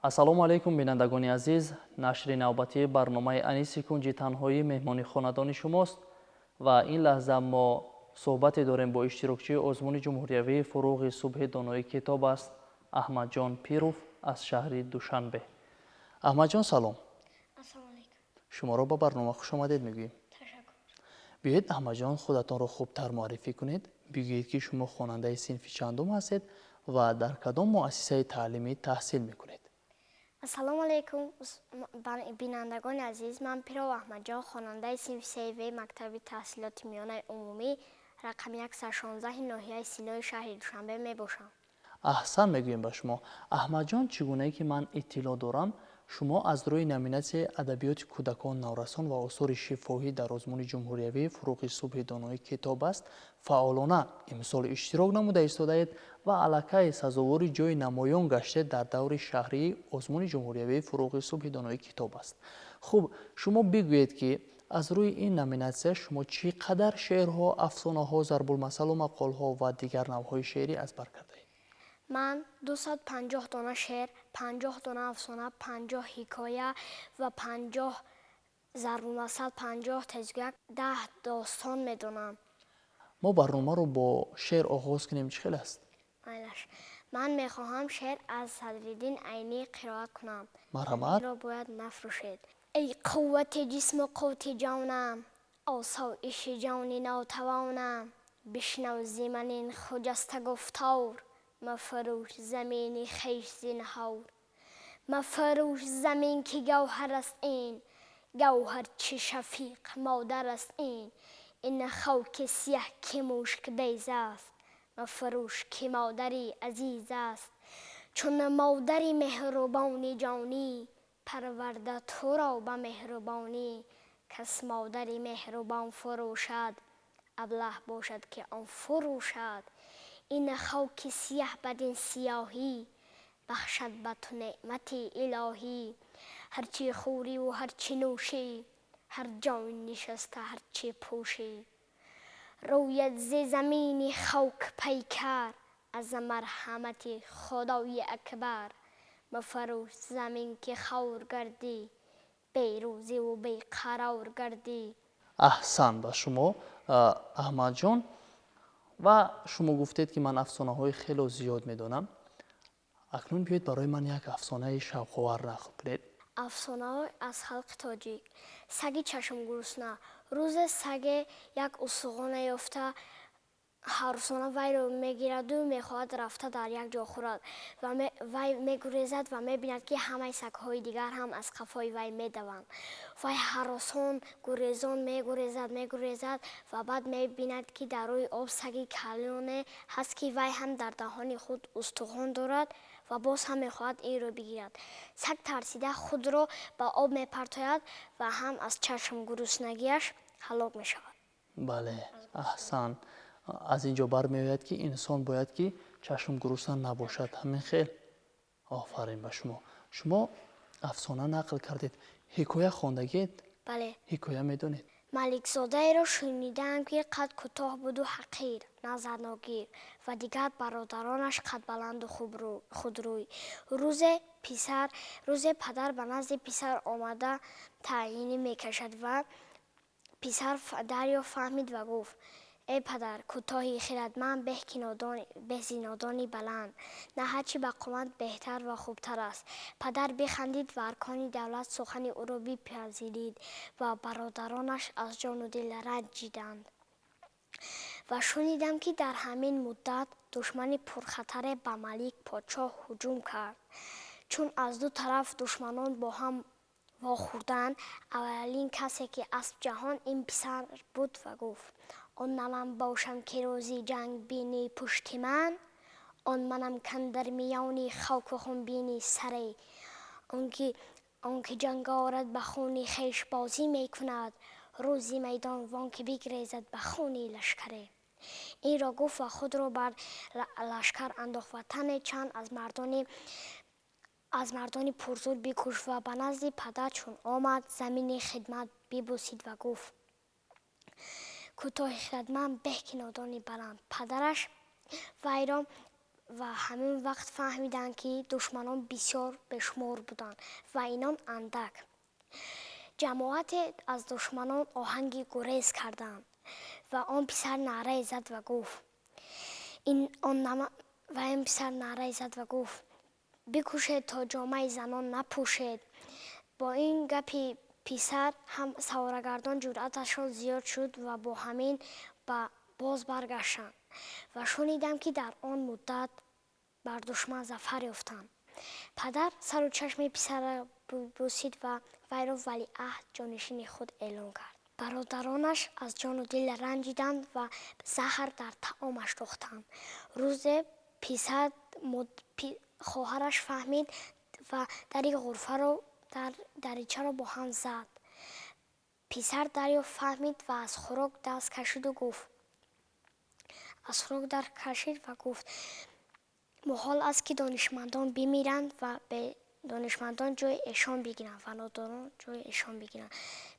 ассалому алайкум бинандагони азиз, нашри навбатии барномаи Аниси кунҷи танҳоӣ меҳмони хонадони шумост ва ин лаҳза мо суҳбате дорем бо иштирокчии озмуни ҷумҳуриявии фуруғи субҳи донои китоб аст Аҳмадҷон Пиров аз шаҳри Душанбе. Аҳмадҷон салом. Ассалому алайкум. Шуморо ба барнома хушомадед мегӯем. Ташаккур. биёед Аҳмадҷон худатонро хубтар муаррифӣ кунед. Бигӯед ки шумо хонандаи синфи чандум ҳастед ва дар кадом муассисаи таълимӣ таҳсил мекунед? Ассалому алайкум бинандагони азиз, ман Пиров Аҳмадҷон, хонандаи синфи сеюми мактаби таҳсилоти миёнаи умумӣ рақами 116 ноҳияи Синои шаҳри Душанбе мебошам. аҳсан мегӯем ба шумо. Аҳмадҷон, чӣ гунае ки ман иттилоъ дорам, шумо аз рӯи номинатсияи адабиёти кӯдакон, наврасон ва осори шифоҳӣ дар озмуни ҷумҳуриявии фуруғи субҳи донои китоб аст фаъолона имсол иштирок намуда истодаед ва аллакай сазовори ҷои намоён гаштед дар даври шаҳрии озмуни ҷумҳуриявии фуруғи субҳи донои китоб аст. хуб, шумо бигӯед ки аз рӯи ин номинатсия шумо чӣ қадар шеърҳо, афсонаҳо, зарбулмасалу мақолҳо ва дигар навъҳои шеърӣ аз бар кардаед? Ман 250 дона шеър, 50 дона афсона, 50 ҳикоя ва 50 зарбулмасал, 50 тезгӯяк, 10 достон медонам. мо барномаро бо шеър оғоз кунем. чӣ хел аст? Майлаш. Ман мехоҳам шеър аз Садриддин Айнӣ қироат кунам. марҳамат. ро бояд нафрӯшед. ای قوت جسم و قوت جانم، آسایش جان ناتوانم، بشنو ز من این خجسته گفتار، مفروش زمین خویش زنهار. مفروش زمین که گوهر است این، گوهر چه شفیق مادر است این خاک سیه که مشک بیض است، مفروش که مادری عزیز است. چون مادری مهربانی جانی، پرورده تو را به مهربانی. کس مادری مهربان فروشد، ابله باشد که آن فروشد. این خاک سیه بدین سیاهی، بخشد به تو نعمت الهی. هرچی خوری و هرچی نوشی، هر جای نشسته هرچی پوشی. روید ز زمین خاک پیکر، از مرحمت خدای اکبر. مفروش زمین که خور گردی، بیروزی و بیقرار گردی. аҳсан ба шумо аҳмадҷон. ва шумо гуфтед ки ман афсонаҳои хело зиёд медонам. акнун биёед барои ман як афсонаи шавқовар нақл кунед. افسانه‌های از خلق تاجیک. سگی چشم گرسنه. روز سگ یک استخوان یافته، هر روزانه وی را میگیرد و میخواهد رفته در یک جا خورد و وی میگریزد و میبیند که همه سگ‌های دیگر هم از قفای وی میدوند. وی هراسان گریزان میگریزد و بعد میبیند که در روی آب سگی کلانه هست که وی هم در دهان خود استخوان دارد و باز هم میخواهد این را بگیرد. سگ ترسیده خود را به آب میپرتاید و هم از چشم گرسنگیش هلاک میشود. бале, аҳсан. аз ин ҷо бармеояд ки инсон бояд ки чашм гурусна набошад. ҳамин хел. офарин ба шумо. шумо афсона нақл кардед. ҳикоя хондагед? бале. ҳикоя медонед? маликзодаеро шунидам ки қад кӯтоҳ буду ҳақир, назарногир ва дигар бародаронаш қадбаланду худрӯй. рӯзе падар ба назди писар омада таъйинӣ мекашад ва писар дарё фаҳмид ва гуфт: ای پدر کوتاهی خردمند به نادانی بلند، نه هرچی به قامت بهتر و خوبتر است. پدر بخندید و ارکان دولت سخن او را بپذیرید و برادرانش از جان و دل رنجیدند. و شنیدم که در همین مدت دشمن پرخطر به ملک پادشاه هجوم کرد. چون از دو طرف دشمنان با هم واخوردند، اولین کسی که اسب جهان این پسر بود و گفت: آن من باشم که روزی جنگ بینی پشت من، آن منم کندر میانی خاک و خون بینی سری. آنکه جنگ آورد به خونی خیش بازی میکند، روزی میدان وان که بگریزد به خونی لشکره. این را گفت و خود را بر لشکر انداخت و تن چند از مردان پرزور بکشت و به نزد پدر چون آمد زمین خدمت ببوسید و گفت: کوتاه خردمند به که نادانی بلند. پدرش وی را و همین وقت فهمیدن که دشمنان بسیار بشمار بودند و اینان اندک. جماعت از دشمنان آهنگ گریز کردند و آن پسر نعره زد و گفت این پسر نعره زد و گفت بکوشید تا جامعه زنان نپوشید. با این گپی پسر هم سوارگردان جرأتشان زیاد شد و با همین باز برگشتند و شنیدم که در آن مدت بر دشمن ظفر یافتند. پدر سر و چشم پسر را بوسید و وی را ولیعهد جانشین خود اعلام کرد. برادرانش از جان و دل رنجیدند و زهر در طعامش دوختند. روز پسر خواهرش فهمید و در غرفه را دریچه را با هم زد. پسر دریافت فهمید و از خوراک دست کشید و گفت محال است که دانشمندان بمیرند و به دانشمندان جای ایشان بگیرند و نادانان جای ایشان بگیرند.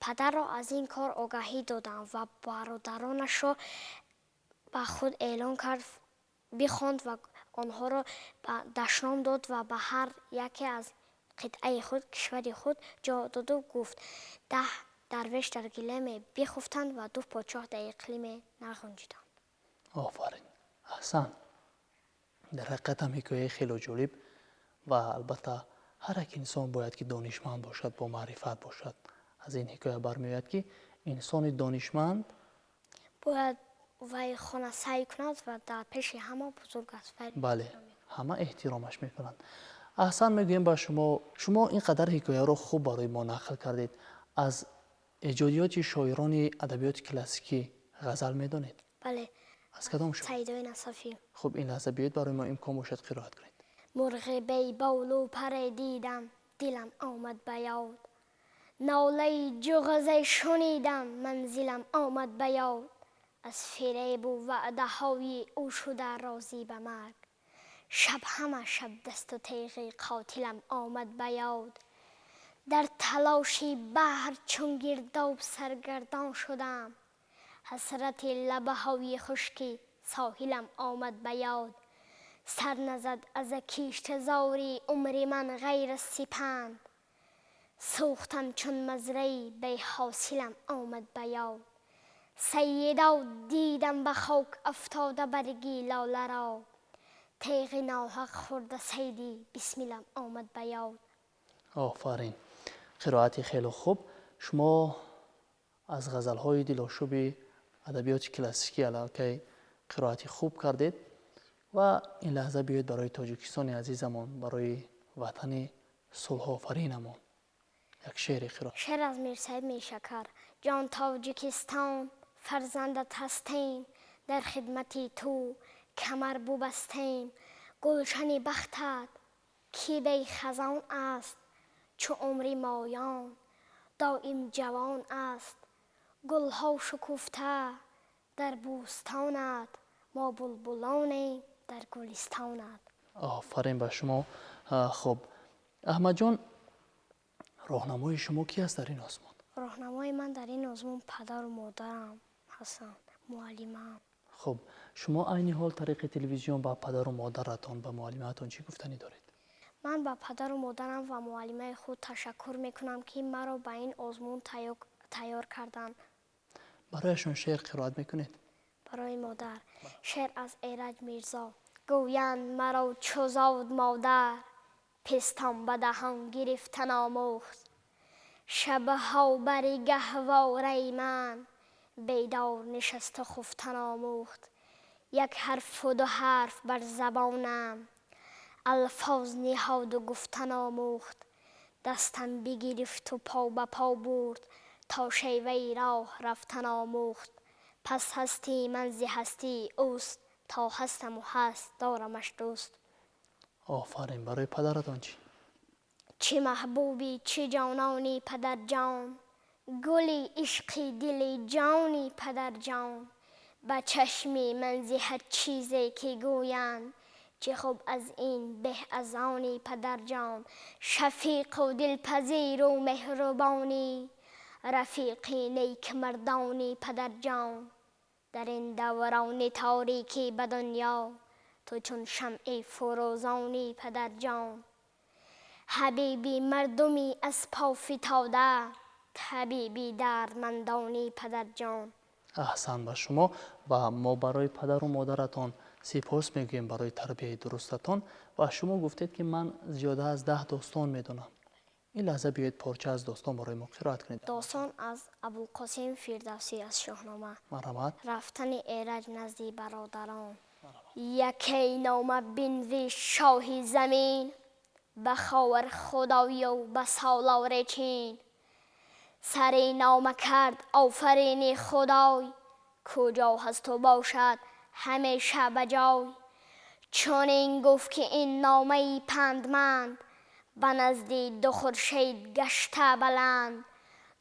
پدر را از این کار آگاهی دادند و برادرانش را به خود اعلان کرد، بخواند و آنها را دشنام داد و به هر یکی از قطعه خود کشور خود جا داد و گفت 10 درویش در گلیم بخفتند و 2 پادشاه در اقلیم نگنجیدند. آفرین، احسن. در حقیقت هم حکایه خیلی جالب و البته هر یک انسان باید که دانشمند باشد، با معرفت باشد. از این حکایه برمیآید که انسان دانشمند باید وی خانه سعی کند و در پیش همه بزرگ است. بله، همه احترامش میکنند. احسن میگویم با شما اینقدر حکایه رو خوب برای ما نقل کردید. از ایجادیات شاعران ادبیات کلاسیکی غزل میدونید؟ بله. از کدام شما؟ سعیدای نصفی. خب این لحظه بیاید برای ما امکان باشد قرائت کنید. مرغ بی بال و پر دیدم، دلم آمد به یاد. ناله جغز شنیدم، منزلم آمد به یاد. از فریب و وعده های او شده راضی به مرگ. شب همه شب دست و تیغ قاتلم آمد به یاد. در تلاشی بحر چون گرداب سرگردان شدم. حسرت لبه های خشکی ساحلم آمد به یاد. سر نزد از کشته زاری عمر من غیر از سپند. سوختم چون مزرعی بی حاصلم آمد به یاد. سیدا دیدم به خاک افتاده برگی لاله را. تیغ ناحق خورده سیدی بسملم آمد به یاد. آفرین، قرائت خیلی خوب. شما از غزل‌های دلاشوب ادبیات کلاسیکی علاقه قرائت خوب کردید و این لحظه بیاید برای تاجیکستان عزیزمان، برای وطن صلح آفرینمان یک شعر قرائت. شعر از میرسعید میرشکر. جان تاجیکستان فرزندت هستیم، در خدمتی تو کمر ببستیم. گلشن بختت کی بی خزان است، چو عمر مایان دایم جوان است. گلها شکفته در بوستانت، ما بلبلانیم در گلستانت. آفرین به شما. خب احمد جان، راهنمای شما کی است در این آزمون؟ راهنمای من در این آزمون پدر و مادرم هستند، معلمم. خب شما عین حال طریق تلویزیون با پدر و مادرتان، به معلمتان چی گفتنی دارید؟ من با پدر و مادرم و معلمه خود تشکر میکنم که مرا به این آزمون تیار کردند. برایشان شعر قرائت میکنید؟ برای مادر شعر از ایرج میرزا. گویند مرا چو زاد مادر، پستم به دهان گرفتن آموخت. شبها بر گهواره من، بیدار نشست و خفتن آموخت. یک حرف و 2 حرف بر زبانم، الفاظ نهاد و گفتن آموخت. دستم بگرفت و پا به پا برد، تا شیوه راه رفتن آموخت. پس هستی من ز هستی اوست، تا هستم و هست دارمش دوست. آفرین. برای پدرتان چی؟ چه محبوبی چه جانانی پدر جان، گلی عشقی دل جانی پدر جان. به چشمی من ز هر چیزی که گویند، چه خوب از این به از آنی پدر جان. شفیق و دلپذیر و مهربانی، رفیقی نیک مردانی پدر جان. در این دوران تاریکی به دنیا، تو چون شمع فروزانی پدر جان. حبیبی مردمی از پا فتاده، طبیبی دردمندانی پدر جان. احسان به شما و ما برای پدر و مادرتان سپاس میگوییم برای تربیت درستتان. و شما گفتید که من زیاده از 10 داستان میدونم. این لحظه بیایید پارچه از داستان برای ما قرائت کنید. داستان از ابوالقاسم فردوسی از شاهنامه. مرحمت. رفتن ایرج نزد برادران. یکی نامه بنویس شاه زمین، به خاور خدای و به سالار چین. سر نامه کرد آفرین خدای، کجا هست و باشد همیشه بجای. چون این گفت که این نامه پندمند، به نزد دو خورشید گشته بلند.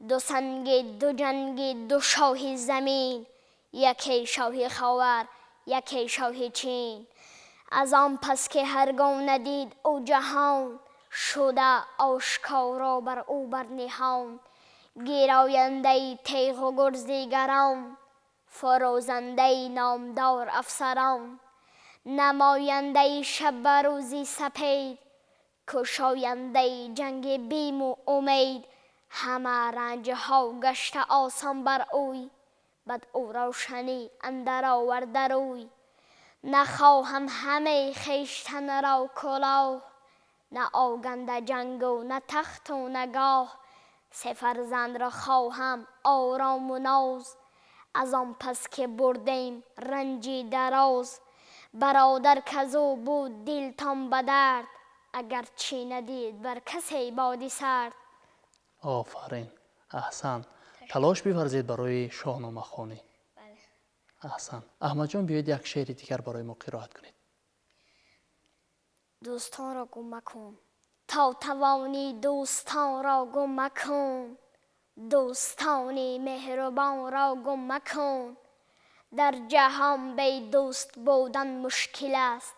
دو سنگ دو جنگ دو شاه زمین، یکی شاه خاور یکی شاه چین. از آن پس که هرگونه دید او جهان، شده آشکارا بر او بر نهان. گراینده تیغ و گرزیگران، فروزنده نامدار افسران. نماینده شب و روزی سپید، کشاینده جنگ بیم و امید. همه رنج ها گشته آسان بر اوی، بد او روشنی اندر آورده روی. نخواهم همه خویشتن را کلاه، نه آگنده جنگ و نه تخت و نگاه. سه فرزند را خواهم آرام و ناز، از آن پس که بردیم رنجی دراز. برادر کزو بود دلتان به درد، اگر چی ندید بر کسی بادی سرد. آفرین. احسن. تلاش بورزید برای شاهنامه خوانی. بله. احسن. احمد جان بیایید یک شعر دیگر برای ما قرائت کنید. دوستان را گم مکن تا توانی، دوستان را گم مکن. دوستانی مهربان را گم مکن. در جهان بی دوست بودن مشکل است،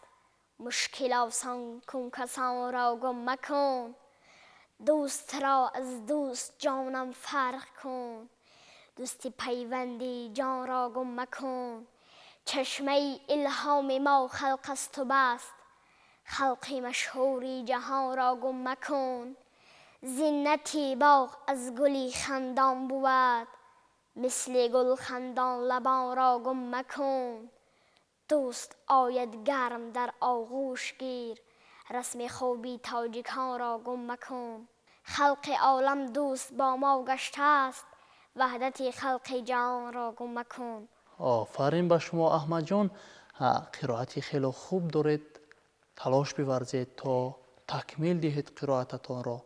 مشکل آسان کن کسان را گم مکن. دوست را از دوست جانم فرق کن، دوستی پیوندی جان را گم مکن. چشمه الهام ما خلق است و بست، خلقی مشهوری جهان را گم مکن. زینتی باغ از گلی خندان بود، مثل گل خندان لبان را گم مکن. دوست آید گرم در آغوش گیر، رسم خوبی تاجیکان را گم مکن. خلق عالم دوست با ما گشته است، وحدت خلق جهان را گم مکن. آفرین به شما احمد جان. قرائتی خیلی خوب دارید. تلاش بورزید تا تکمیل دهید قرائتتان را.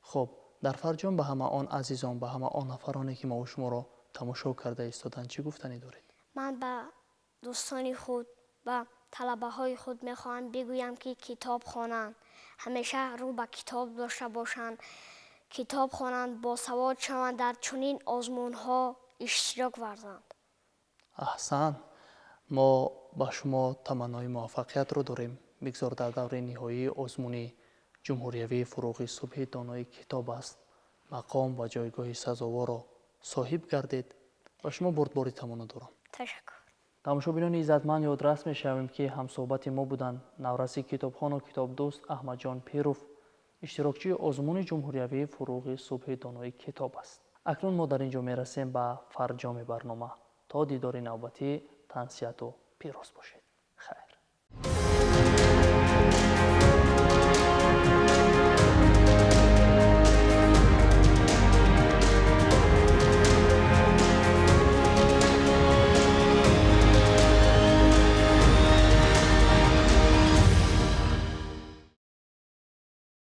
خب در فرجام به همه آن عزیزان، به همه آن نفرانی که ما و شما را تماشا کرده ایستادند چی گفتنی دارید؟ من به دوستان خود و طلبه های خود میخواهم بگویم که کتاب خوانند، همیشه رو به کتاب داشته باشند، کتاب خوانند، باسواد شوند، در چنین آزمون ها اشتراک ورزند. احسن. ما با شما تمنای موفقیت رو داریم. بگذار در دور نهایی آزمون جمهوریوی فروغ صبح دانای کتاب است، مقام و جایگاه سزاوار را صاحب گردید و شما بردباری تمنا دارم. تشکر. تماشابینان عزتمند یادرس می‌شویم که همصحبت ما بودند نورسی کتابخوان و کتاب دوست احمد جان پیروف، اشتراکچی آزمون جمهوریوی فروغ صبح دانای کتاب است. اکنون ما در اینجا میرسیم به فرجام برنامه. تا دیدار نوبتی، تنصیحت و پیروز باشید.